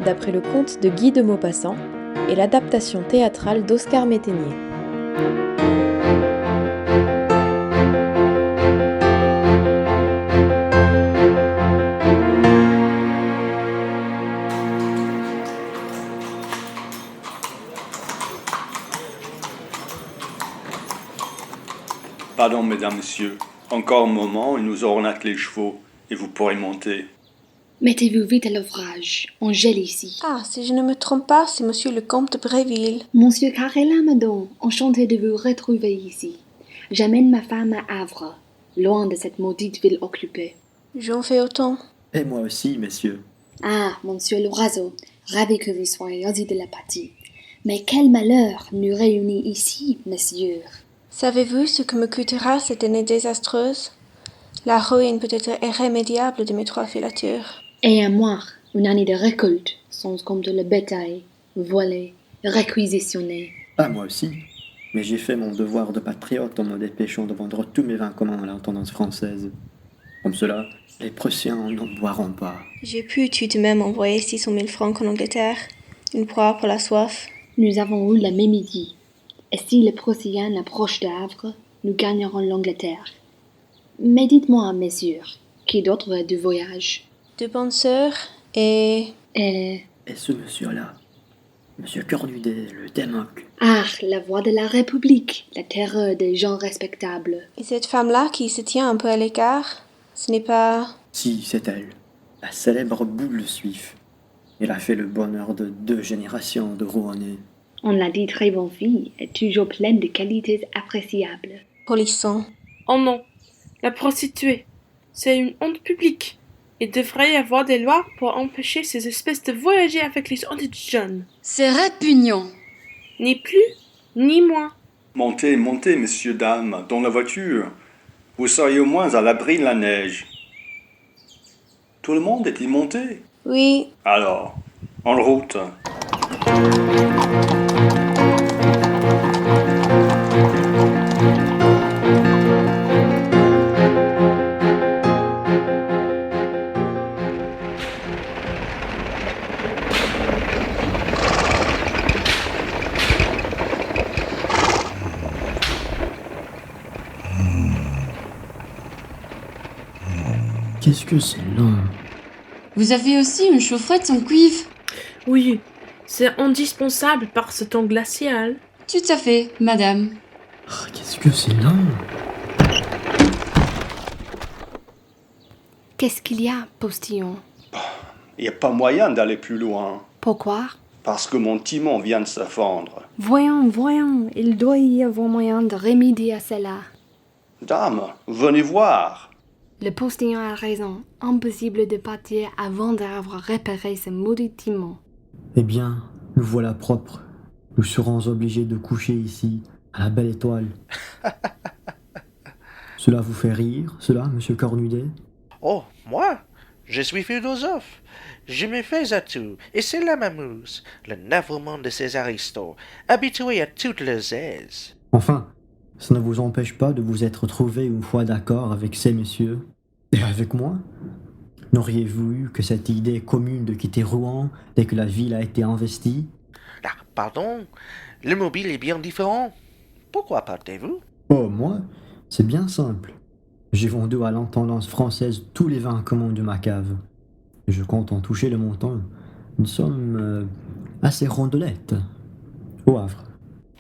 d'après le conte de Guy de Maupassant et l'adaptation théâtrale d'Oscar Métainier. Pardon, mesdames, messieurs. Encore un moment, il nous aurons attelé les chevaux, et vous pourrez monter. Mettez-vous vite à l'ouvrage, on gèle ici. Ah, si je ne me trompe pas, c'est monsieur le comte de Bréville. Monsieur Carrel Amadon, enchanté de vous retrouver ici. J'amène ma femme à Havre, loin de cette maudite ville occupée. J'en fais autant. Et moi aussi, messieurs. Ah, monsieur Loiseau, ravi que vous soyez aussi de la partie. Mais quel malheur nous réunit ici, messieurs. Savez-vous ce que me coûtera cette année désastreuse? La ruine peut-être irrémédiable de mes 3 filatures. Et à moi, une année de récolte, sans compter le bétail, volé, réquisitionné. Ah, moi aussi. Mais j'ai fait mon devoir de patriote en me dépêchant de vendre tous mes vins communs à l'intendance française. Comme cela, les Prussiens n'en boiront pas. J'ai pu tout de même envoyer 600 000 francs en Angleterre, une proie pour la soif. Nous avons eu la même idée. Et si les Prussiens approchent de Havre, nous gagnerons l'Angleterre. Mais dites-moi, messieurs, qui d'autre est du voyage? 2 bonnes sœurs et... Et ce monsieur-là, monsieur Cornudet, le démoc. ah, la voix de la République, la terreur des gens respectables. Et cette femme-là qui se tient un peu à l'écart, ce n'est pas... Si, c'est elle, la célèbre boule suif. Elle a fait le bonheur de 2 générations de Rouennais. On l'a dit très bonne fille, et toujours pleine de qualités appréciables. Polisson. Oh non, la prostituée, c'est une honte publique. Il devrait y avoir des lois pour empêcher ces espèces de voyager avec les honnêtes jeunes. C'est répugnant. Ni plus, ni moins. Montez, montez, messieurs, dames, dans la voiture. Vous seriez au moins à l'abri de la neige. Tout le monde est-il monté? Oui, Alors, en route. Qu'est-ce que c'est long? Vous avez aussi une chaufferette en cuivre? Oui, c'est indispensable par ce temps glacial. Tout à fait, madame. Oh, qu'est-ce que c'est long? Qu'est-ce qu'il y a, postillon? Il n'y a pas moyen d'aller plus loin, Pourquoi? parce que mon timon vient de se fendre. Voyons, il doit y avoir moyen de remédier à cela. Dame, venez voir. Le postillon a raison, impossible de partir avant d'avoir réparé ce maudit timon. Eh bien, nous voilà propres. Nous serons obligés de coucher ici, à la belle étoile. Cela vous fait rire, cela, monsieur Cornudet? Oh, moi, je suis philosophe. Je me fais à tout, et cela m'amuse. Le navrement de ces aristos, habitués à toutes leurs aises. Enfin, ça ne vous empêche pas de vous être trouvé une fois d'accord avec ces messieurs, et avec moi? N'auriez-vous eu que cette idée commune de quitter Rouen dès que la ville a été investie? Ah, pardon, le mobile est bien différent. Pourquoi partez-vous? Oh, moi? C'est bien simple. J'ai vendu à l'intendance française tous les vins communs de ma cave. Et je compte en toucher le montant. Une somme assez rondelette. Au Havre.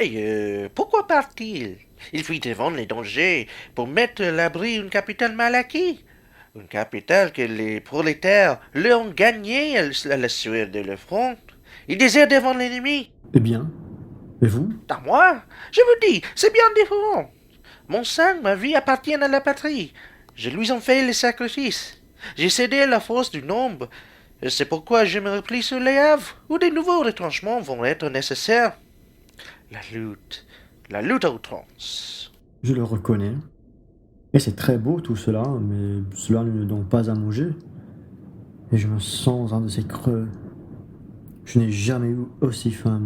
Et pourquoi part-il? Il fuit devant les dangers pour mettre à l'abri une capitale mal acquise. Une capitale que les prolétaires leur ont gagnée à la sueur de leur front. Ils désirent devant l'ennemi. Eh bien, et vous? À moi, je vous dis, c'est bien différent. Mon sang, ma vie appartiennent à la patrie. Je lui en fais les sacrifices. J'ai cédé à la force du nombre. C'est pourquoi je me replie sur les Havres, où de nouveaux retranchements vont être nécessaires. La lutte à outrance. Je le reconnais. Et c'est très beau tout cela, mais cela ne me donne pas à manger. Et je me sens un de ces creux. Je n'ai jamais eu aussi faim.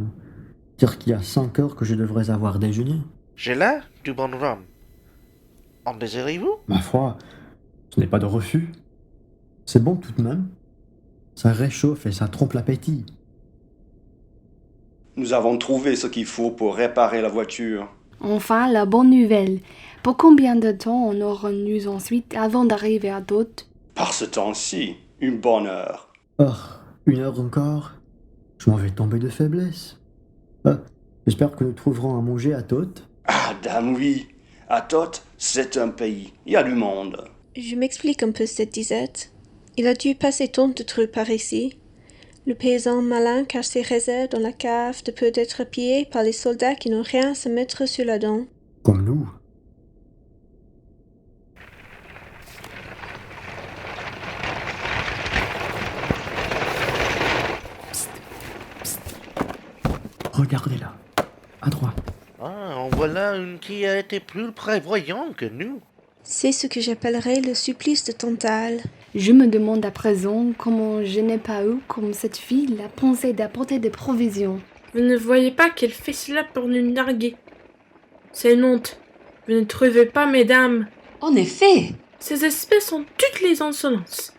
Dire qu'il y a 5 heures que je devrais avoir déjeuné. J'ai là du bon rhum. En désirez-vous? Ma foi, ce n'est pas de refus. C'est bon tout de même. Ça réchauffe et ça trompe l'appétit. Nous avons trouvé ce qu'il faut pour réparer la voiture. Enfin, la bonne nouvelle. Pour combien de temps on aura-nous ensuite avant d'arriver à Dot? Par ce temps-ci, une bonne heure. Oh, 1 heure encore? Je m'en vais tomber de faiblesse. J'espère que nous trouverons à manger à Tot. Ah, dame, oui. À Tot, c'est un pays. Il y a du monde. Je m'explique un peu cette disette. Il a dû passer tant de trucs par ici. Le paysan malin cache ses réserves dans la cave de peu d'être pillé par les soldats qui n'ont rien à se mettre sur la dent. Comme nous. Psst, psst. Regardez là, à droite. Ah, en voilà une qui a été plus prévoyante que nous. C'est ce que j'appellerais le supplice de Tantale. Je me demande à présent comment je n'ai pas eu, comme cette fille, la pensée d'apporter des provisions. Vous ne voyez pas qu'elle fait cela pour nous narguer. C'est une honte. Vous ne trouvez pas, mesdames? En effet. Ces espèces ont toutes les insolences.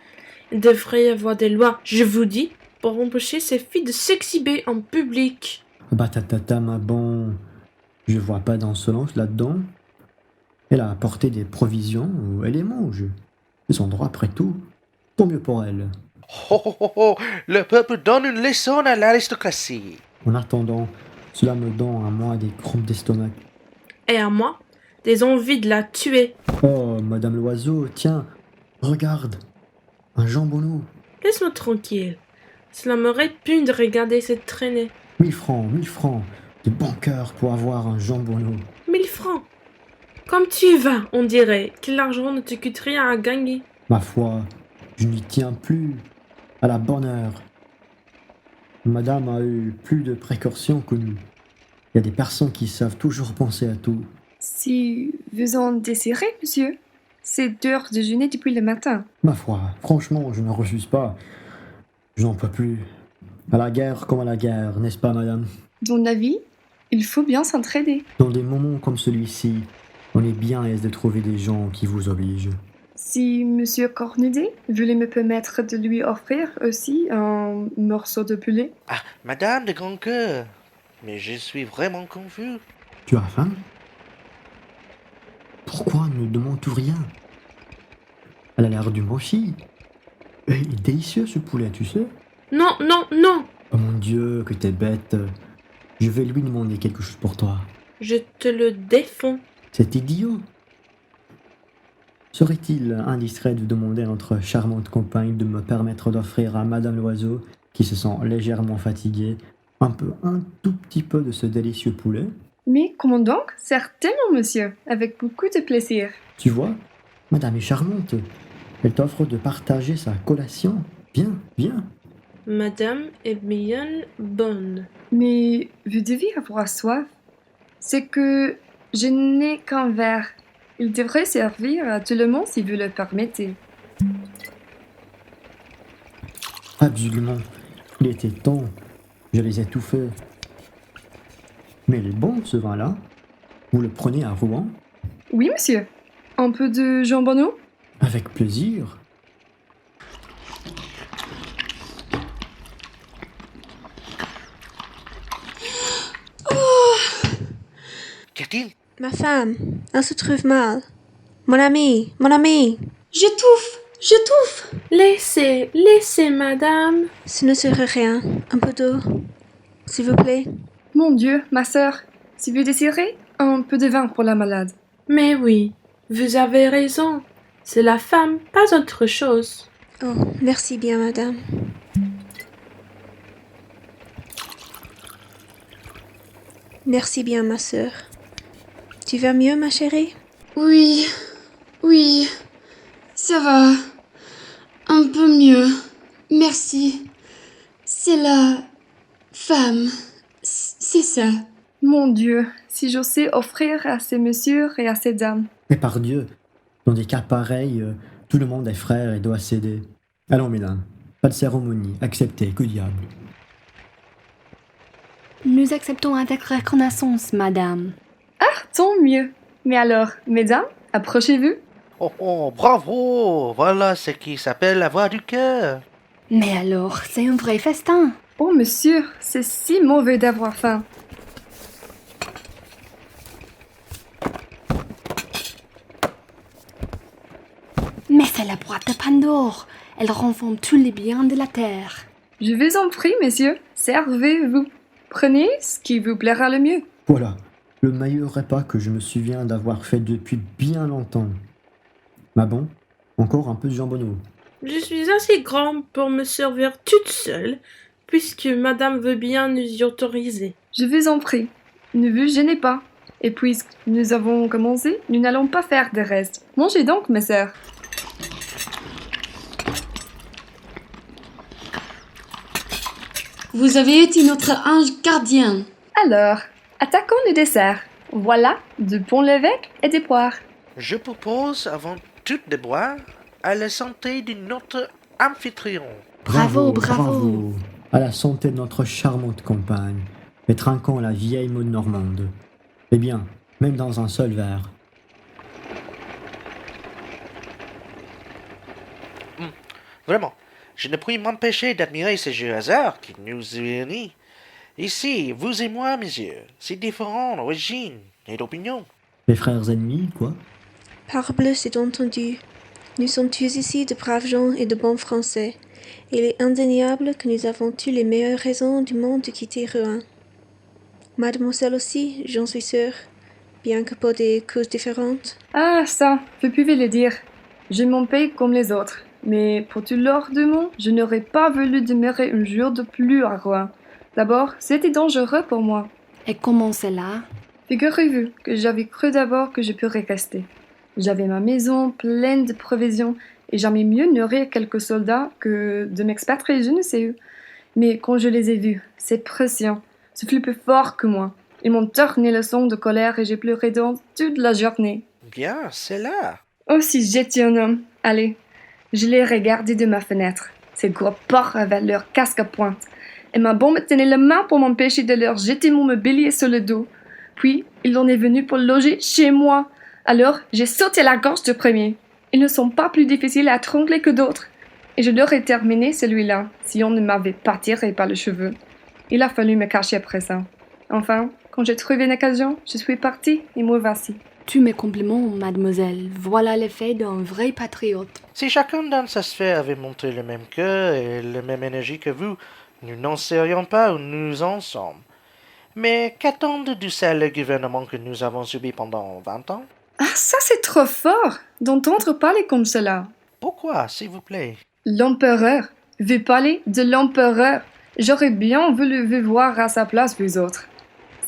Il devrait y avoir des lois, je vous dis, pour empêcher ces filles de s'exhiber en public. Batatata, ma bon. Je vois pas d'insolence là-dedans. Elle a apporté des provisions, elle les mange. C'est son droit après tout. Tant mieux pour elle. Oh, oh, oh, oh, le peuple donne une leçon à l'aristocratie. En attendant, cela me donne à moi des crampes d'estomac. Et à moi, des envies de la tuer. Oh, Madame l'Oiseau, tiens, regarde, un jambonneau. Laisse-moi tranquille. Cela m'aurait pu de regarder cette traînée. 1000 francs, de bon cœur pour avoir un jambonneau. 1000 francs. Comme tu vas, on dirait que l'argent ne te coûte rien à gagner. Ma foi, je n'y tiens plus. À la bonne heure. Madame a eu plus de précautions que nous. Il y a des personnes qui savent toujours penser à tout. Si vous en désirez, monsieur, c'est d'heure déjeuner depuis le matin. Ma foi, franchement, je ne refuse pas. Je n'en peux plus. À la guerre comme à la guerre, n'est-ce pas, madame? Dans la vie, il faut bien s'entraider. Dans des moments comme celui-ci, on est bien aise de trouver des gens qui vous obligent. Si monsieur Cornudet voulait me permettre de lui offrir aussi un morceau de poulet. Ah, madame de grand cœur. Mais je suis vraiment confus. Tu as faim? Pourquoi ne demandes-tu rien? Elle a l'air du mochi. Il est délicieux ce poulet, tu sais. Non, non, non. Oh mon Dieu, que t'es bête. Je vais lui demander quelque chose pour toi. Je te le défends. C'est idiot. Serait-il indiscret de demander à notre charmante compagne de me permettre d'offrir à Madame l'Oiseau, qui se sent légèrement fatiguée, un tout petit peu de ce délicieux poulet? Mais comment donc? Certainement, monsieur, avec beaucoup de plaisir. Tu vois, Madame est charmante. Elle t'offre de partager sa collation. Viens, viens. Madame est bien bonne. Mais vous deviez avoir soif. C'est que je n'ai qu'un verre. Il devrait servir à tout le monde si vous le permettez. Absolument. Il était temps. Je les ai tout faits. Mais il est bon, ce vin-là. Vous le prenez à Rouen? Oui, monsieur. Un peu de jambonneau? Avec plaisir. Qu'y-a-t-il? Ma femme, elle se trouve mal. Mon ami, mon ami. J'étouffe. Laissez, laissez, madame. Ce ne serait rien. Un peu d'eau, s'il vous plaît. Mon Dieu, ma sœur, si vous désirez, un peu de vin pour la malade. Mais oui, vous avez raison. C'est la femme, pas autre chose. Oh, merci bien, madame. Merci bien, ma sœur. Tu vas mieux, ma chérie? Oui, ça va. Un peu mieux. Merci. C'est la femme. C'est ça. Mon Dieu, si j'osais offrir à ces messieurs et à ces dames. Mais par Dieu, dans des cas pareils, tout le monde est frère et doit céder. Allons, mesdames, pas de cérémonie, acceptez, que diable. Nous acceptons avec reconnaissance, madame. Tant mieux. Mais alors, mesdames, approchez-vous. Oh, oh, bravo! Voilà ce qui s'appelle la voix du cœur. Mais alors, c'est un vrai festin. Oh, monsieur, c'est si mauvais d'avoir faim. Mais c'est la boîte de Pandore. Elle renferme tous les biens de la terre. Je vous en prie, messieurs, servez-vous. Prenez ce qui vous plaira le mieux. Voilà, le meilleur repas que je me souviens d'avoir fait depuis bien longtemps. Mais bon, encore un peu de jambonneau. Je suis assez grande pour me servir toute seule, puisque madame veut bien nous y autoriser. Je vous en prie, ne vous gênez pas. Et puisque nous avons commencé, nous n'allons pas faire de reste. Mangez donc, mes sœurs. Vous avez été notre ange gardien. Alors, attaquons le dessert. Voilà, du pont l'évêque et des poires. Je propose avant tout de boire à la santé de notre amphitryon. Bravo. À la santé de notre charmante compagne, et trinquons la vieille mode normande. Eh bien, même dans un seul verre. Vraiment, je ne puis m'empêcher d'admirer ce jeu hasard qui nous unit. Ici, vous et moi, messieurs, c'est différent d'origine et d'opinion. Les frères ennemis, quoi? Parbleu, c'est entendu. Nous sommes tous ici de braves gens et de bons Français. Il est indéniable que nous avons tous les meilleures raisons du monde de quitter Rouen. Mademoiselle aussi, j'en suis sûre, bien que pour des causes différentes. Ah, ça, vous pouvez le dire. Je m'en paye comme les autres. Mais pour tout l'or du monde, je n'aurais pas voulu demeurer un jour de plus à Rouen. D'abord, c'était dangereux pour moi. Et comment cela? Figurez-vous que j'avais cru d'abord que je pourrais rester. J'avais ma maison pleine de provisions et j'aimais mieux nourrir quelques soldats que de m'expatrier je ne sais où. Mais quand je les ai vus, ces Prussiens, ce fut plus fort que moi. Ils m'ont torné le son de colère et j'ai pleuré dans toute la journée. Bien, c'est là. Oh, si j'étais un homme. Allez, je les regardais de ma fenêtre. Ces gros porcs avec leur casque à pointe. Et ma bombe me tenait la main pour m'empêcher de leur jeter mon mobilier sur le dos. Puis, il en est venu pour loger chez moi. Alors, j'ai sauté la gorge du premier. Ils ne sont pas plus difficiles à trangler que d'autres. Et je l'aurais terminé celui-là, si on ne m'avait pas tiré par les cheveux. Il a fallu me cacher après ça. Enfin, quand j'ai trouvé une occasion, je suis partie et me voici. Tous mes compliments, mademoiselle. Voilà l'effet d'un vrai patriote. Si chacun dans sa sphère avait montré le même cœur et la même énergie que vous, nous n'en serions pas où nous en sommes. Mais qu'attendent du sale gouvernement que nous avons subi pendant 20 ans? Ah, ça c'est trop fort d'entendre parler comme cela. Pourquoi, s'il vous plaît? L'empereur. Vous parlez de l'empereur. J'aurais bien voulu vous voir à sa place, vous autres.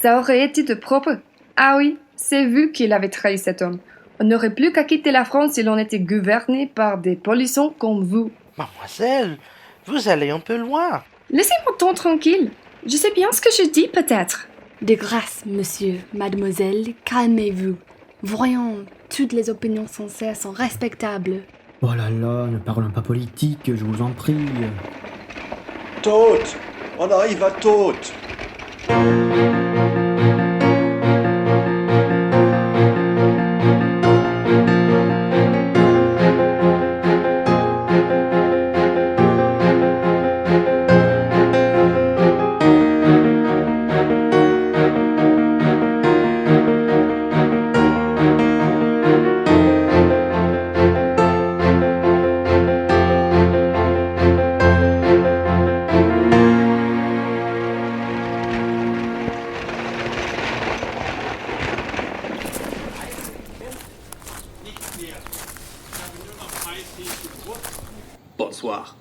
Ça aurait été de propre. Ah oui, c'est vous qui l'avez trahi, cet homme. On n'aurait plus qu'à quitter la France si l'on était gouverné par des polissons comme vous. Mademoiselle, vous allez un peu loin. Laissez mon ton tranquille. Je sais bien ce que je dis, peut-être. De grâce, monsieur, mademoiselle, calmez-vous. Voyons, toutes les opinions sincères sont respectables. Oh là là, ne parlons pas politique, je vous en prie. Tôte! On arrive à Tôte! Bonsoir.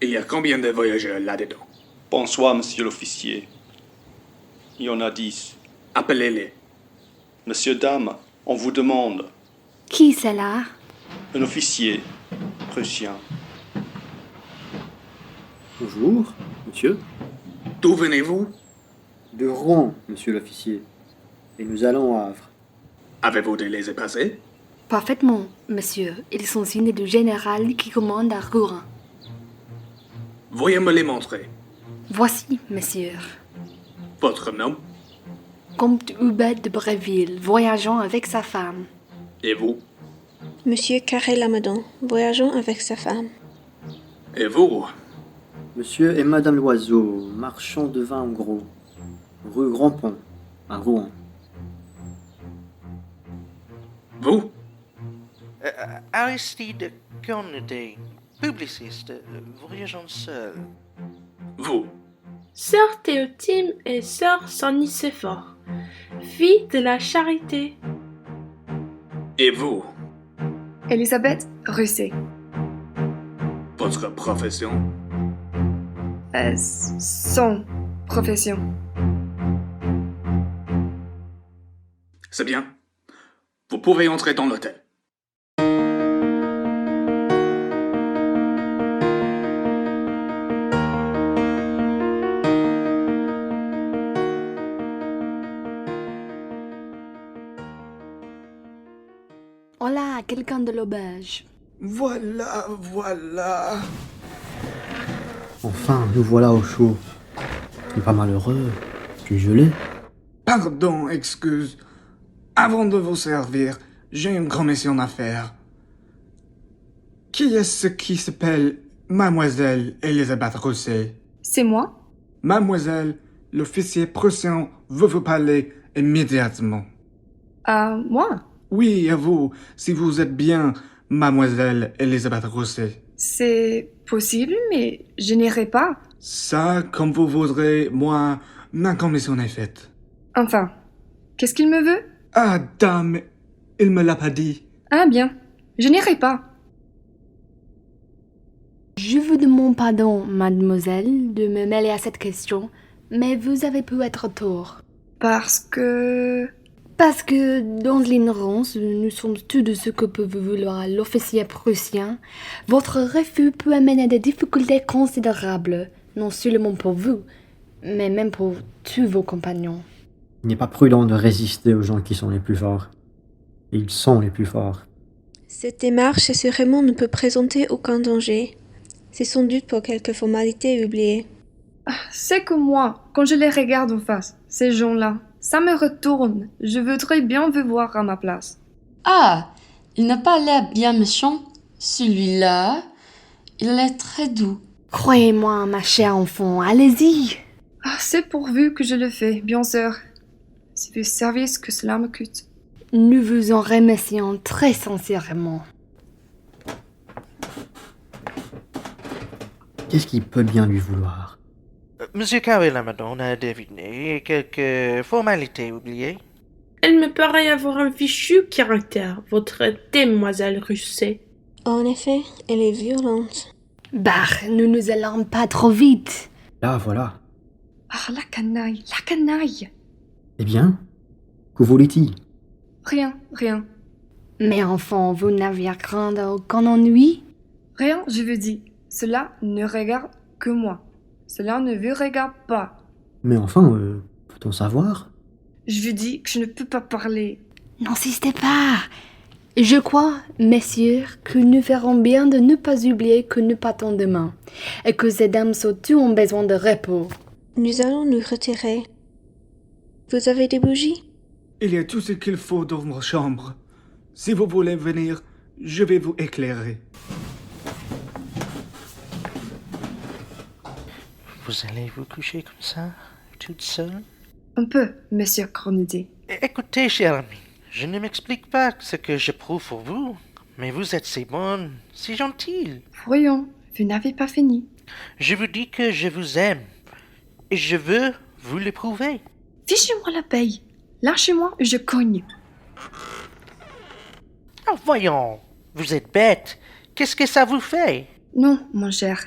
Il y a combien de voyageurs là-dedans? Bonsoir, monsieur l'officier. Il y en a 10. Appelez-les. Monsieur, dame, on vous demande. Qui c'est là? Un officier prussien. Bonjour, monsieur. D'où venez-vous? De Rouen, monsieur l'officier. Et nous allons à Havre. Avez-vous des laissez-passer? Parfaitement, monsieur. Ils sont signés du général qui commande à Rouen. Veuillez me les montrer. Voici, monsieur. Votre nom? Comte Hubert de Bréville, voyageant avec sa femme. Et vous? Monsieur Carré-Lamadon, voyageant avec sa femme. Et vous? Monsieur et Madame Loiseau, marchand de vin en gros, rue Grand-Pont, à Rouen. Vous? Aristide Cornudet, publiciste, voyageant seul. Vous? Sœur Théotime et sœur Saint-Nicéphore, fille de la charité. Et vous? Elisabeth Russet. Votre profession? Son profession. C'est bien. Vous pouvez entrer dans l'hôtel. Hola, quelqu'un de l'auberge. Voilà. Enfin, nous voilà au chaud. Tu es pas malheureux, tu es gelé. Pardon, excuse. Avant de vous servir, j'ai une commission à faire. Qui est-ce qui s'appelle Mademoiselle Elisabeth Rousset? C'est moi? Mademoiselle, l'officier prussien veut vous parler immédiatement. Moi? Oui, à vous, si vous êtes bien Mademoiselle Elisabeth Rousset. C'est possible, mais je n'irai pas. Ça, comme vous voudrez, moi, ma commission est faite. Enfin, qu'est-ce qu'il me veut? Ah, dame, il me l'a pas dit. Ah bien, je n'irai pas. Je vous demande pardon, mademoiselle, de me mêler à cette question, mais vous avez pu être tort. Parce que dans l'ignorance, nous sommes tous de ce que peut vouloir l'officier prussien. Votre refus peut amener des difficultés considérables, non seulement pour vous, mais même pour tous vos compagnons. Il n'est pas prudent de résister aux gens qui sont les plus forts. Et ils sont les plus forts. Cette démarche assurément ne peut présenter aucun danger. C'est sans doute pour quelque formalité oubliée. c'est que moi, quand je les regarde en face, ces gens-là, ça me retourne. Je voudrais bien vous voir à ma place. Ah, il n'a pas l'air bien méchant. Celui-là, il a l'air très doux. Croyez-moi, ma chère enfant, allez-y. C'est pourvu que je le fais, bien sûr. C'est du service que cela me coûte. Nous vous en remercions très sincèrement. Qu'est-ce qu'il peut bien lui vouloir? Monsieur Carré-Lamadon a deviné quelques formalités oubliées. Elle me paraît avoir un fichu caractère, votre demoiselle Russet. En effet, elle est violente. Bah, ne nous allons pas trop vite. Là, voilà. Ah, la canaille, la canaille. Eh bien, que voulait-il? Rien. Mais enfant, vous n'aviez craindre aucun ennui? Rien, je vous dis. Cela ne regarde que moi. Cela ne vous regarde pas. Mais enfin, peut-on savoir? Je vous dis que je ne peux pas parler. N'insistez pas. Je crois, messieurs, que nous ferons bien de ne pas oublier que nous partons demain, et que ces dames surtout ont besoin de repos. Nous allons nous retirer. Vous avez des bougies? Il y a tout ce qu'il faut dans votre chambre. Si vous voulez venir, je vais vous éclairer. Vous allez vous coucher comme ça, toute seule? Un peu, monsieur Cornudet. Écoutez, cher ami, je ne m'explique pas ce que j'éprouve pour vous, mais vous êtes si bonne, si gentille. Voyons, vous n'avez pas fini. Je vous dis que je vous aime, et je veux vous le prouver. Fichez-moi la paye. Lâchez-moi, je cogne. Oh, voyons, vous êtes bête. Qu'est-ce que ça vous fait? Non, mon cher.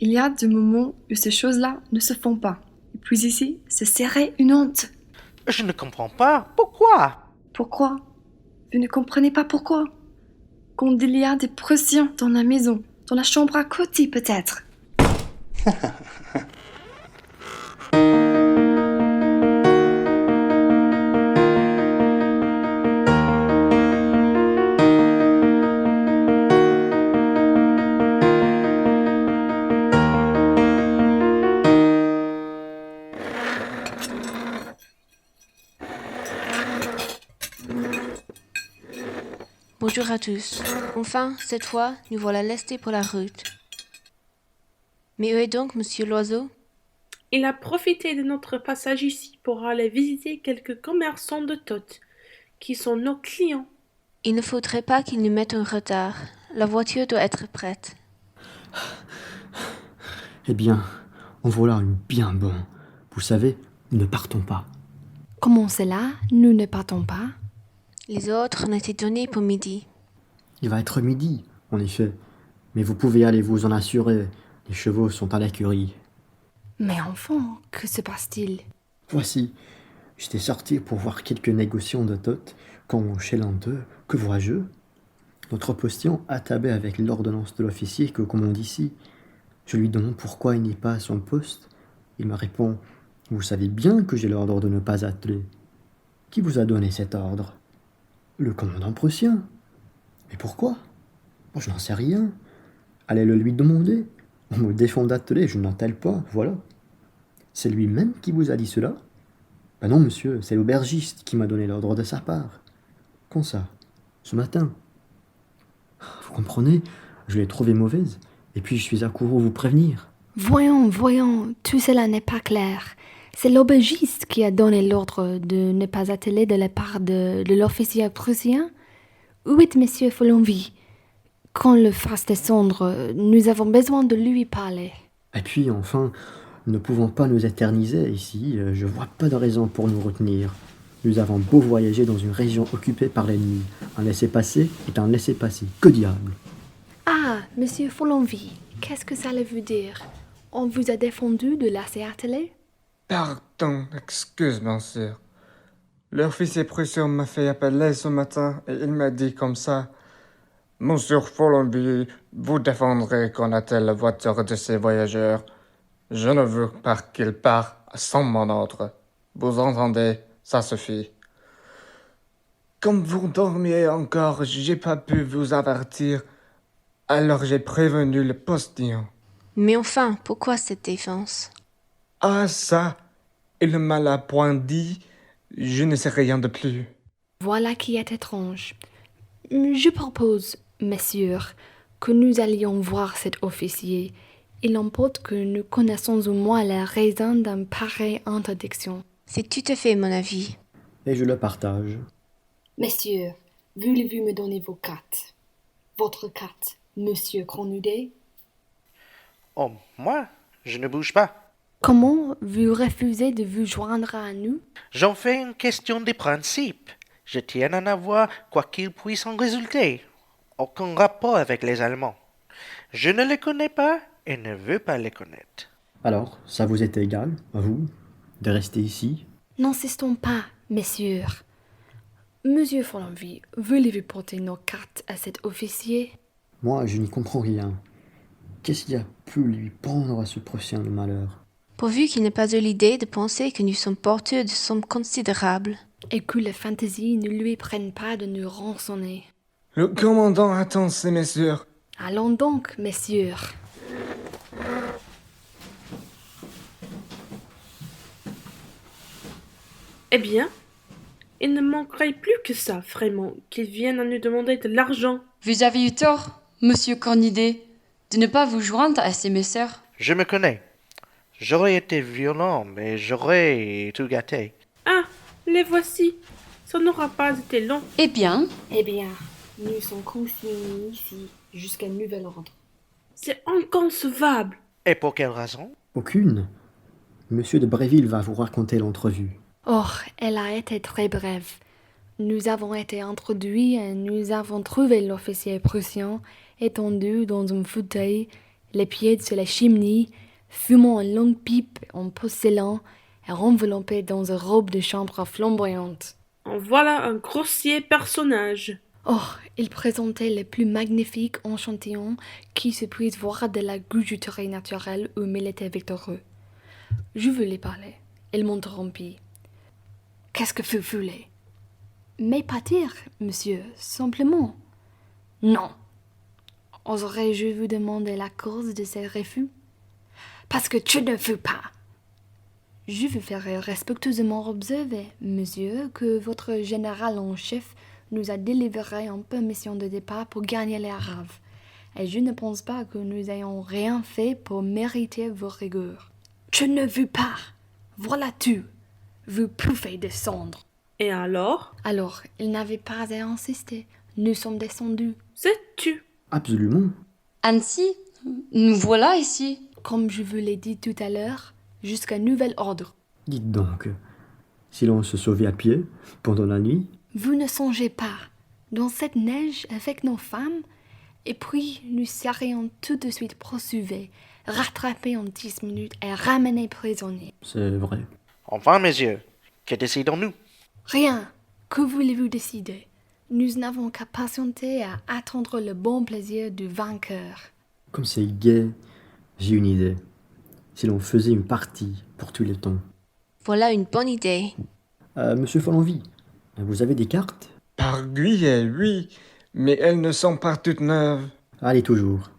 Il y a des moments où ces choses-là ne se font pas. Et puis ici, ce serait une honte. Je ne comprends pas. Pourquoi? Pourquoi? Vous ne comprenez pas pourquoi? Quand il y a des Prussiens dans la maison, dans la chambre à côté peut-être. Bonjour à tous. Enfin, cette fois, nous voilà lestés pour la route. Mais où est donc Monsieur Loiseau? Il a profité de notre passage ici pour aller visiter quelques commerçants de Tot, qui sont nos clients. Il ne faudrait pas qu'il nous mette en retard. La voiture doit être prête. Eh bien, en voilà une bien bonne. Vous savez, nous ne partons pas. Comment cela, nous ne partons pas? Les autres ont été donnés pour midi. Il va être midi, en effet. Mais vous pouvez aller vous en assurer. Les chevaux sont à l'écurie. Mais enfant, que se passe-t-il? Voici, j'étais sorti pour voir quelques négociants de Tot, quand chez l'un d'eux, que vois-je? Notre postillon attablé avec l'ordonnance de l'officier que commande ici. Je lui demande pourquoi il n'est pas à son poste. Il me répond, vous savez bien que j'ai l'ordre de ne pas atteler. Qui vous a donné cet ordre? Le commandant prussien. Mais pourquoi? Moi, je n'en sais rien. Allez le lui demander. On me défend d'atteler, je n'attelle pas, voilà. C'est lui-même qui vous a dit cela? Ben non, monsieur, c'est l'aubergiste qui m'a donné l'ordre de sa part. Quand ça? Ce matin. Vous comprenez? Je l'ai trouvée mauvaise, et puis je suis accouru vous prévenir. Voyons, tout cela n'est pas clair. C'est l'aubergiste qui a donné l'ordre de ne pas atteler de la part de l'officier prussien? Où est monsieur Follenvie? Qu'on le fasse descendre, nous avons besoin de lui parler. Et puis, enfin, ne pouvons pas nous éterniser ici, je vois pas de raison pour nous retenir. Nous avons beau voyager dans une région occupée par l'ennemi. Un laissez-passer est un laissez-passer. Que diable! Ah, monsieur Follenvie, qu'est-ce que ça veut dire? On vous a défendu de laisser atteler? Pardon, excuse, monsieur. L'officier prussien m'a fait appeler ce matin et il m'a dit comme ça. Monsieur Follenvie, vous défendrez qu'on attelle la voiture de ces voyageurs. Je ne veux pas qu'ils partent sans mon ordre. Vous entendez? Ça suffit. Comme vous dormiez encore, j'ai pas pu vous avertir. Alors j'ai prévenu le postillon. Mais enfin, pourquoi cette défense? Ah ça, il ne m'a l'a point dit. Je ne sais rien de plus. Voilà qui est étrange. Je propose, messieurs, que nous allions voir cet officier. Il importe que nous connaissons au moins la raison d'une pareille interdiction. C'est tout à fait mon avis. Et je le partage. Messieurs, voulez-vous me donner vos cartes? Votre carte, monsieur Cornudet? Oh, moi, je ne bouge pas. Comment vous refusez de vous joindre à nous? J'en fais une question de principe. Je tiens à en avoir quoi qu'il puisse en résulter. Aucun rapport avec les Allemands. Je ne les connais pas et ne veux pas les connaître. Alors, ça vous est égal, à vous, de rester ici? N'insistons pas, messieurs. Monsieur Follenvie, voulez-vous porter nos cartes à cet officier? Moi, je n'y comprends rien. Qu'est-ce qui a pu lui prendre à ce Prussien de malheur? Pourvu qu'il n'ait pas eu l'idée de penser que nous sommes porteurs de sommes considérables. Et que la fantaisie ne lui prenne pas de nous rançonner. Le commandant attend ces messieurs. Allons donc, messieurs. Eh bien, il ne manquerait plus que ça, vraiment, qu'ils viennent à nous demander de l'argent. Vous avez eu tort, monsieur Cornudet, de ne pas vous joindre à ces messeurs. Je me connais. J'aurais été violent, mais j'aurais tout gâté. Ah, les voici. Ça n'aura pas été long. Eh bien, nous sommes consignés ici jusqu'à nouvel ordre. C'est inconcevable. Et pour quelle raison? Aucune. Monsieur de Bréville va vous raconter l'entrevue. Oh, elle a été très brève. Nous avons été introduits et nous avons trouvé l'officier prussien étendu dans un fauteuil, les pieds sur la cheminée, fumant une longue pipe en porcelain et enveloppé dans une robe de chambre flamboyante. En voilà un grossier personnage. Oh, il présentait les plus magnifiques échantillons qui se puissent voir de la bijouterie naturelle où il était victorieux. Je voulais parler. Il m'interrompit. Qu'est-ce que vous voulez? Mais partir, monsieur, simplement. Non. Oserais-je vous demander la cause de ces refus? Parce que tu ne veux pas. Je vous ferai respectueusement observer, monsieur, que votre général en chef nous a délivré une permission de départ pour gagner les Araves. et je ne pense pas que nous ayons rien fait pour mériter vos rigueurs. Je ne veux pas. Voilà tout. Vous pouvez descendre. Et alors? Alors, il n'avait pas à insister. Nous sommes descendus. C'est tu. Absolument. Ainsi, nous voilà ici. Comme je vous l'ai dit tout à l'heure, jusqu'à nouvel ordre. Dites donc, si l'on se sauvait à pied pendant la nuit, Vous ne songez pas. Dans cette neige avec nos femmes, et puis nous serions tout de suite poursuivis, rattrapés en 10 minutes et ramenés prisonniers. c'est vrai. Enfin, messieurs, que décidons-nous? Rien. Que voulez-vous décider? Nous n'avons qu'à patienter à attendre le bon plaisir du vainqueur. Comme c'est gai, j'ai une idée. Si l'on faisait une partie pour tous les temps. Voilà une bonne idée. Monsieur Follenvie, vous avez des cartes? Par Guyet, oui, mais elles ne sont pas toutes neuves. Allez, toujours.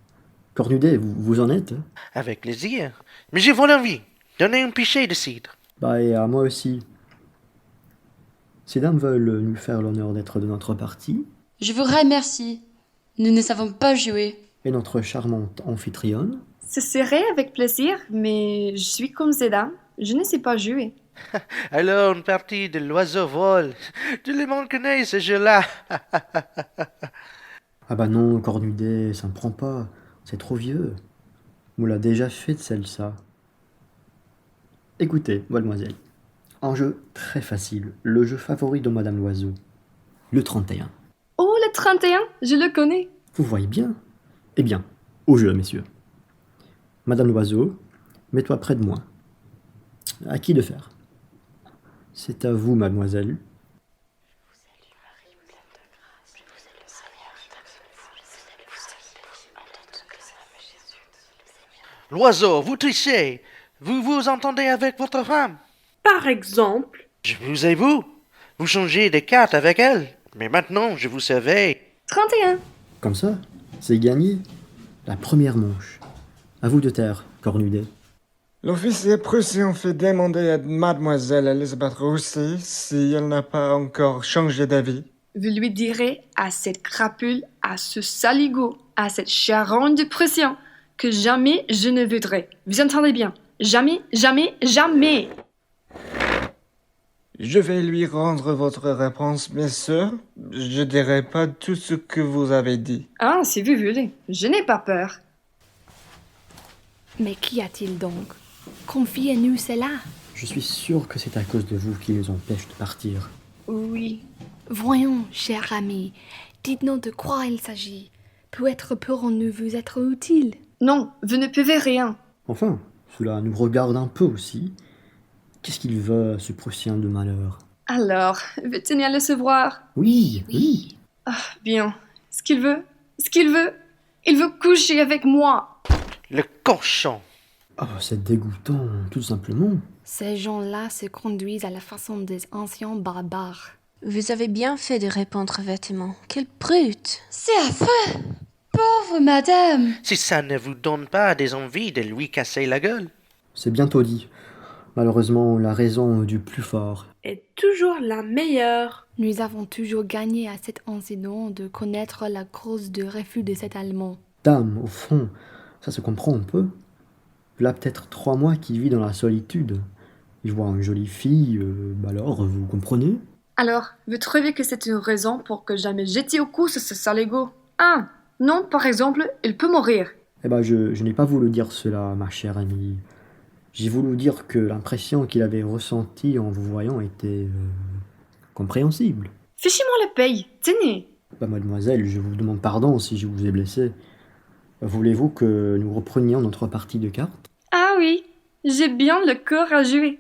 Cornudet, vous en êtes? Avec plaisir. Mais j'ai envie. Donnez un pichet de cidre. Bah, et à moi aussi. Ces dames veulent nous faire l'honneur d'être de notre partie, Je vous remercie. Nous ne savons pas jouer. et notre charmante amphitrionne. Ce serait avec plaisir, mais je suis comme ces dames. Je ne sais pas jouer. Alors, une partie de l'oiseau vol. Tout le monde connaît ce jeu-là. Ah bah non, Cornudet, ça ne prend pas. C'est trop vieux. On l'a déjà fait de celle-là. Écoutez, mademoiselle. Un jeu très facile. Le jeu favori de Madame Loiseau. Le 31. Oh, le 31, je le connais. Vous voyez bien? Eh bien, au jeu, messieurs. Madame Loiseau, mets-toi près de moi. À qui de faire? C'est à vous, mademoiselle. L'oiseau, vous trichez. Vous vous entendez avec votre femme. Par exemple? Je vous ai vous. Vous changez de carte avec elle. Mais maintenant, je vous surveille. 31. Comme ça, c'est gagné. La première manche. À vous de taire, Cornudet. L'officier prussien fait demander à mademoiselle Elisabeth Roussy si elle n'a pas encore changé d'avis. Vous lui direz à cette crapule, à ce saligot, à cette charogne de Prussien, que jamais je ne voudrais. Vous entendez bien? Jamais, jamais, jamais! Je vais lui rendre votre réponse, bien sûr. Je dirai pas tout ce que vous avez dit. Ah, si vous voulez. Je n'ai pas peur. Mais qu'y a-t-il donc? Confiez-nous cela. Je suis sûr que c'est à cause de vous qui nous empêche de partir. Oui. Voyons, cher ami, dites-nous de quoi il s'agit. Peut-être pourrons-nous vous être utiles. Non, vous ne pouvez rien. Enfin, cela nous regarde un peu aussi. Qu'est-ce qu'il veut, ce Prussien de malheur? Alors, vous tenez à le savoir. Oui, oui. Ah, bien. Ce qu'il veut, ce qu'il veut, il veut coucher avec moi. Le cochon. Oh, c'est dégoûtant, tout simplement. Ces gens-là se conduisent à la façon des anciens barbares. Vous avez bien fait de répondre vêtement. Quelle brute! C'est affreux. Pauvre madame. Si ça ne vous donne pas des envies de lui casser la gueule. C'est bientôt dit. Malheureusement, la raison du plus fort. Est toujours la meilleure. Nous avons toujours gagné à cet incident de connaître la cause du refus de cet Allemand. Dame, au fond, ça se comprend un peu. Là, peut-être 3 mois qu'il vit dans la solitude. Il voit une jolie fille, alors, vous comprenez? Alors, vous trouvez que c'est une raison pour que jamais jette au cou ce saligot? Ah, non, par exemple, il peut mourir. Eh ben, je n'ai pas voulu dire cela, ma chère amie. J'ai voulu dire que l'impression qu'il avait ressentie en vous voyant était compréhensible. Fichez-moi la paye, tenez. Bah, mademoiselle, je vous demande pardon si je vous ai blessé. Voulez-vous que nous reprenions notre partie de cartes? Ah oui, j'ai bien le cœur à jouer.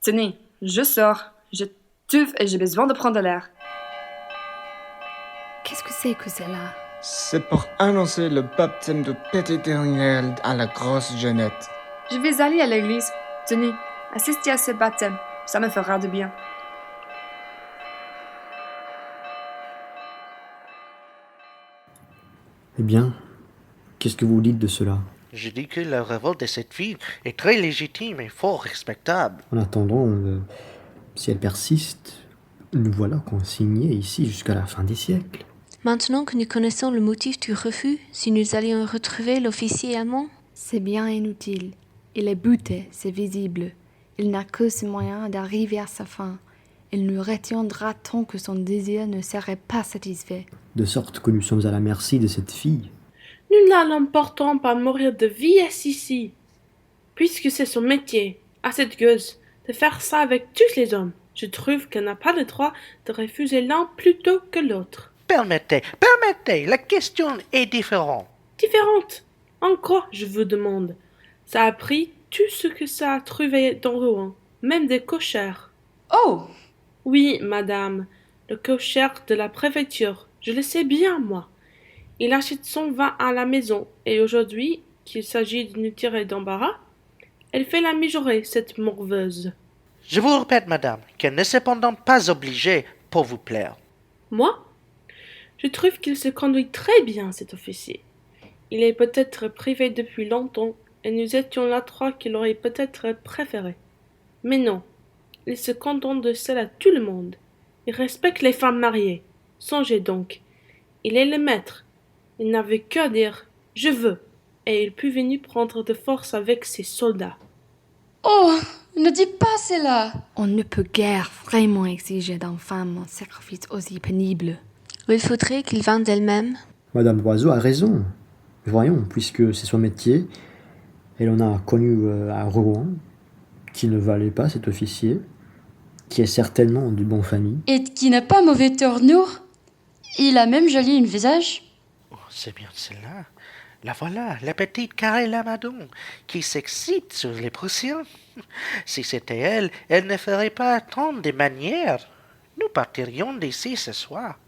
Tenez, je sors, je tuffe et j'ai besoin de prendre l'air. Qu'est-ce que c'est que cela? C'est pour annoncer le baptême de Petit Daniel à la grosse Jeannette. Je vais aller à l'église. Tenez, assistez à ce baptême, ça me fera du bien. Eh bien, qu'est-ce que vous dites de cela? Je dis que la révolte de cette fille est très légitime et fort respectable. En attendant, si elle persiste, nous voilà consignés ici jusqu'à la fin des siècles. Maintenant que nous connaissons le motif du refus, si nous allions retrouver l'officier allemand? C'est bien inutile. Il est buté, c'est visible. Il n'a que ce moyen d'arriver à sa fin. Il nous retiendra tant que son désir ne serait pas satisfait. De sorte que nous sommes à la merci de cette fille. Nous ne la l'emporterons pas mourir de vieillesse ici, puisque c'est son métier, à cette gueuse, de faire ça avec tous les hommes. Je trouve qu'elle n'a pas le droit de refuser l'un plutôt que l'autre. Permettez, la question est différente. Différente. En quoi, je vous demande? Ça a pris tout ce que ça a trouvé dans Rouen, même des cochères. Oh! Oui, madame, le cocher de la préfecture, je le sais bien, moi. Il achète son vin à la maison, et aujourd'hui, qu'il s'agit de nous tirer d'embarras, elle fait la mijaurée, cette morveuse. Je vous répète, madame, qu'elle n'est cependant pas obligée pour vous plaire. Moi? Je trouve qu'il se conduit très bien, cet officier. Il est peut-être privé depuis longtemps, et nous étions là trois qu'il aurait peut-être préféré. Mais non, il se contente de cela à tout le monde. Il respecte les femmes mariées. Songez donc, il est le maître. Il n'avait qu'à dire « je veux », et il put venir prendre de force avec ses soldats. Oh! Ne dis pas cela! On ne peut guère vraiment exiger d'une femme un sacrifice aussi pénible. Il faudrait qu'il vinde d'elle-même. Madame Loiseau a raison. Voyons, puisque c'est son métier, elle en a connu à Rouen, qui ne valait pas cet officier, qui est certainement de bonne famille. Et qui n'a pas mauvais tournure. Il a même joli un visage. Oh, c'est bien cela. La voilà, la petite Carré Lamadon, qui s'excite sur les Prussiens. Si c'était elle, elle ne ferait pas tant de manières. Nous partirions d'ici ce soir.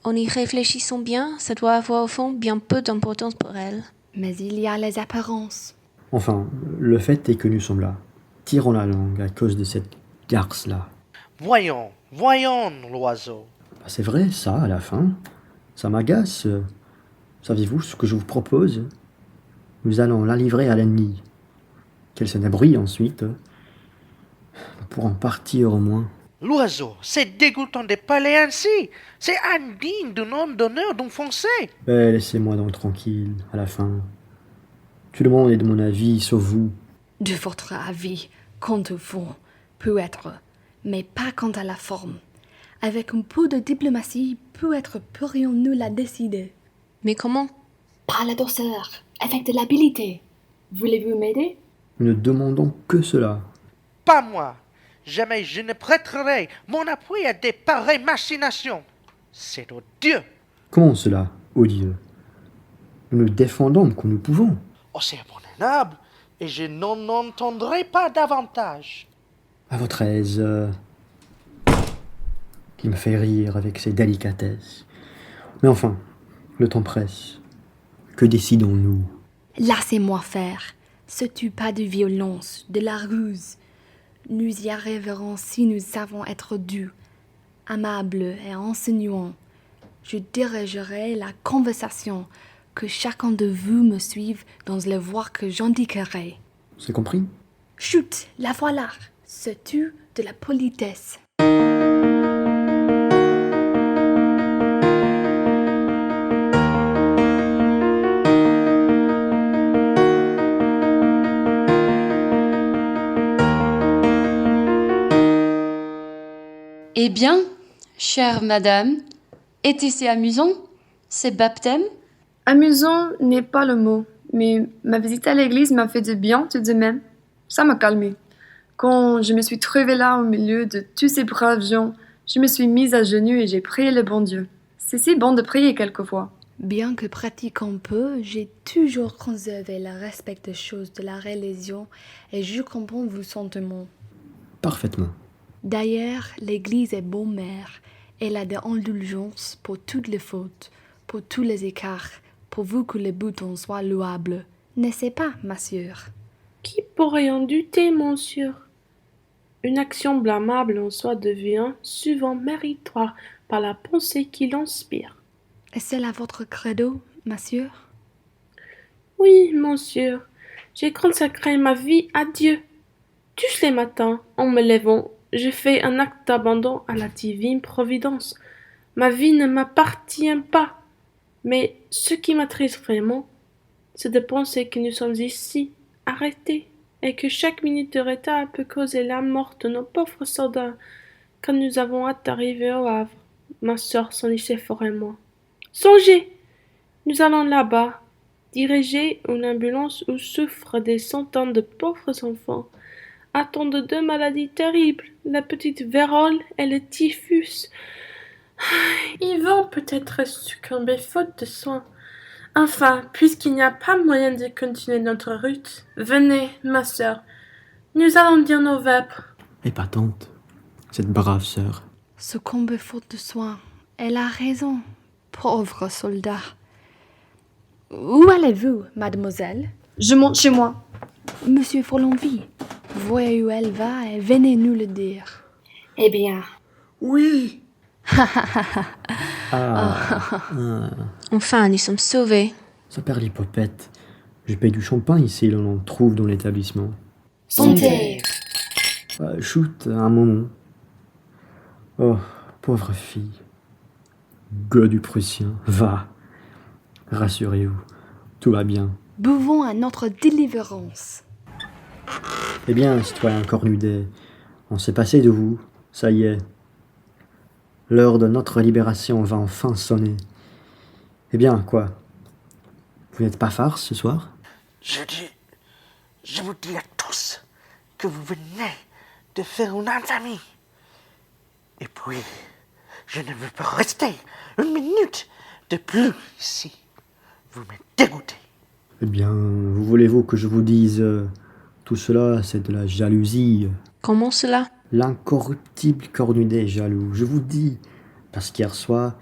En y réfléchissant bien, ça doit avoir au fond bien peu d'importance pour elle. Mais il y a les apparences. Enfin, le fait est que nous sommes là. Tirons la langue à cause de cette garce-là. Voyons, l'oiseau. Bah, c'est vrai, ça, à la fin. Ça m'agace. Savez-vous ce que je vous propose? Nous allons la livrer à l'ennemi. Qu'elle se débrouille ensuite. Pour en partir au moins. L'oiseau, c'est dégoûtant de parler ainsi. C'est indigne d'un homme d'honneur d'un Français. Mais laissez-moi donc tranquille, à la fin. Tout le monde est de mon avis, sauf vous. De votre avis, quant au fond, peut-être, mais pas quant à la forme. Avec un peu de diplomatie, peut-être pourrions-nous la décider. Mais comment? Par la douceur, avec de l'habileté. Voulez-vous m'aider? Nous ne demandons que cela. Pas moi. Jamais je ne prêterai mon appui à des pareilles machinations. C'est odieux. Comment cela, odieux? Nous nous défendons comme nous pouvons. Oh, c'est abominable, et je n'en entendrai pas davantage. À votre aise. Il me fait rire avec ses délicatesses. Mais enfin, le temps presse. Que décidons-nous? Laissez-moi faire. Ce tue pas de violence, de la ruse. Nous y arriverons si nous savons être doux, amables et enseignants. Je dirigerai la conversation, que chacun de vous me suive dans les voies que j'indiquerai. C'est compris? Chut, la voilà. Ce tue de la politesse. Eh bien, chère madame, était-ce amusant, ces baptêmes? Amusant n'est pas le mot, mais ma visite à l'église m'a fait du bien tout de même. Ça m'a calmé. Quand je me suis trouvée là au milieu de tous ces braves gens, je me suis mise à genoux et j'ai prié le bon Dieu. C'est si bon de prier quelquefois. Bien que pratiquant peu, j'ai toujours conservé le respect des choses de la religion et je comprends vos sentiments. Parfaitement. D'ailleurs, l'Église est bonne mère. Elle a de l'indulgence pour toutes les fautes, pour tous les écarts, pourvu que le but en soit louable. N'est-ce pas, ma sœur? Qui pourrait en douter, monsieur? Une action blâmable en soi devient souvent méritoire par la pensée qui l'inspire. Est-ce là votre credo, ma sœur? Oui, monsieur, j'ai consacré ma vie à Dieu. Tous les matins, en me levant, je fais un acte d'abandon à la divine providence. Ma vie ne m'appartient pas. Mais ce qui m'attriste vraiment, c'est de penser que nous sommes ici, arrêtés, et que chaque minute de retard peut causer la mort de nos pauvres soldats quand nous avons hâte d'arriver au Havre, ma sœur, son Nicéphore et moi. Songez! Nous allons là-bas, diriger une ambulance où souffrent des centaines de pauvres enfants, atteints de deux maladies terribles, la petite vérole et le typhus. Ils vont peut-être succomber faute de soins. Enfin, puisqu'il n'y a pas moyen de continuer notre route, venez, ma sœur, nous allons dire nos vêpres. Épatante, cette brave sœur. Succomber faute de soins. Elle a raison, pauvre soldat. Où allez-vous, mademoiselle? Je monte chez moi. Monsieur Follenvie, voyez où elle va et venez nous le dire. Eh bien, Oui, Enfin, nous sommes sauvés. Ça perd l'hypopète. Je paye du champagne ici, l'on en trouve dans l'établissement. santé. Shoot, un moment. Oh, pauvre fille. Gueux du Prussien, va. Rassurez-vous, tout va bien. Buvons à notre délivrance. Eh bien, citoyen Cornudet, on s'est passé de vous, ça y est. L'heure de notre libération va enfin sonner. Eh bien, quoi? Vous n'êtes pas farce ce soir? Je vous dis à tous que vous venez de faire une infamie. Et puis, je ne veux pas rester une minute de plus ici. Vous me dégoûtez. Eh bien, voulez-vous que je vous dise... tout cela, c'est de la jalousie. Comment cela? L'incorruptible Cornudet est jaloux, je vous dis. Parce qu'hier soir,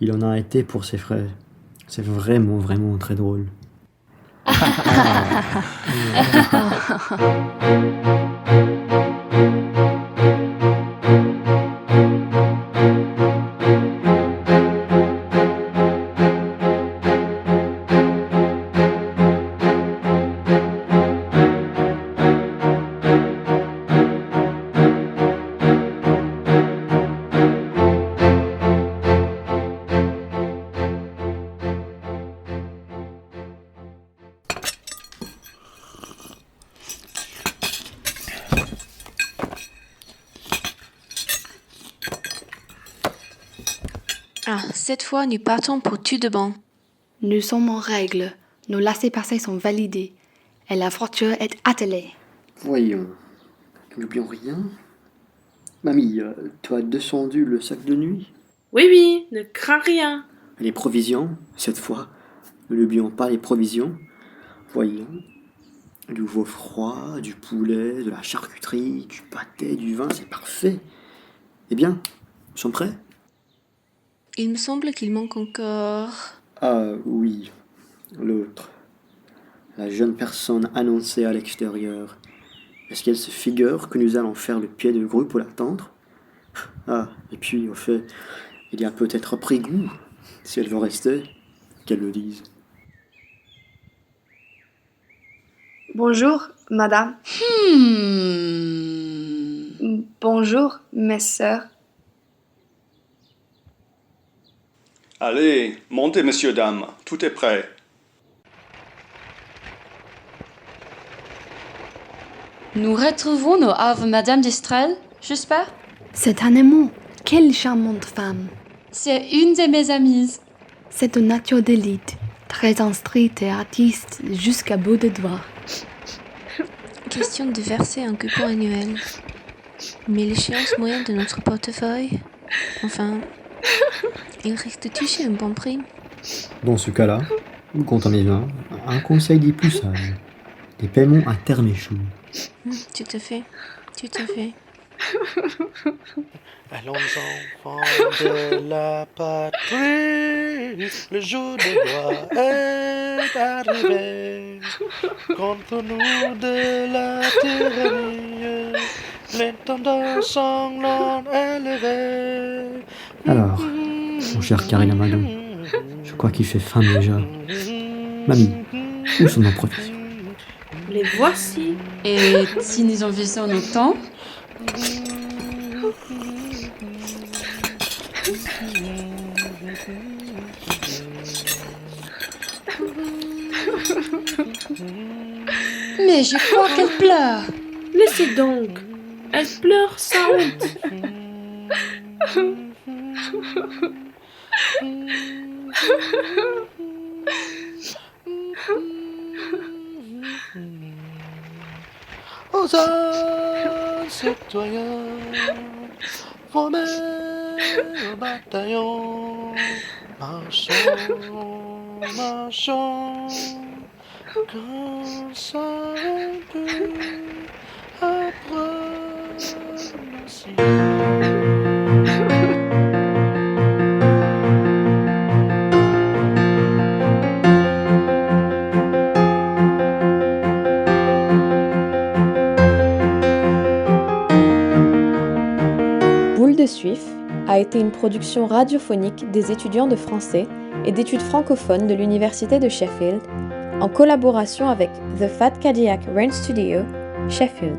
il en a été pour ses frères. C'est vraiment, vraiment très drôle. Ah, cette fois, nous partons pour Tudeban. Nous sommes en règle. Nos laissez-passer sont validés. Et la voiture est attelée. Voyons, n'oublions rien. Mamie, tu as descendu le sac de nuit? Oui, ne crains rien. Les provisions, cette fois. Ne n'oublions pas les provisions. Voyons, du veau froid, du poulet, de la charcuterie, du pâté, du vin, c'est parfait. Eh bien, nous sommes prêts? Il me semble qu'il manque encore... Ah oui, l'autre. La jeune personne annoncée à l'extérieur. Est-ce qu'elle se figure que nous allons faire le pied de grue pour l'attendre? Ah, et puis, au fait, il y a peut-être pris goût. Si elle veut rester, qu'elle le dise. Bonjour, madame. Bonjour, mes sœurs. Allez, montez, messieurs, dames, tout est prêt. Nous retrouvons nos Havre Madame d'Estrelles, j'espère? C'est un aimant. Quelle charmante femme. C'est une de mes amies. C'est de nature d'élite, très instruite et artiste jusqu'à bout de doigts. Question de verser un coupon annuel. Mais l'échéance moyenne de notre portefeuille... Enfin... Il risque de toucher un bon prix. Dans ce cas-là, comptez bien, un conseil des plus sages. Des paiements à terme échoués. Tout à fait, tout à fait. Allons enfants de la patrie, le jour de gloire est arrivé. Contre nous de la tyrannie, l'étendard sanglant élevé. Alors, mon cher Karine Amadou, je crois qu'il fait faim déjà. Mamie, où sont nos provisions? Les voici. Et si nous en faisons autant? Mais je crois qu'elle pleure. Laissez donc. Elle pleure sans honte. Aux hommes citoyens, formez un bataillon, marchons, marchons, quand ça peut apprendre aussi. Boule de Suif a été une production radiophonique des étudiants de français et d'études francophones de l'Université de Sheffield, en collaboration avec The Fat Cadillac Ranch Studio, Sheffield.